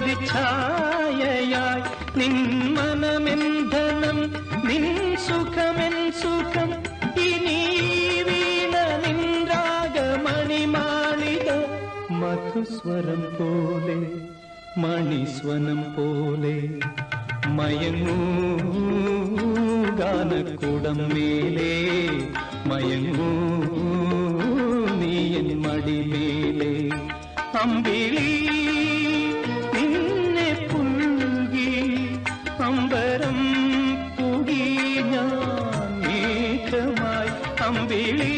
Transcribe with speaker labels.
Speaker 1: പ്രതിച്ഛായയായി നിൻ മനമെന്ധനം നിൻ സുഖമെൻ സുഖം ഇനി വീണ നിൻരാഗമണിമാളിക മധുസ്വരം പോലെ മണിസ്വനം പോലെ മയങ്ങൂ ഗാനക്കൂടം മേലേ മയങ്ങൂ നീയൻ മടിമേലേ അമ്പിളി നിന്നെ പുൽകി അമ്പരം പുകി ഞാൻ മേഘമായി അമ്പിളി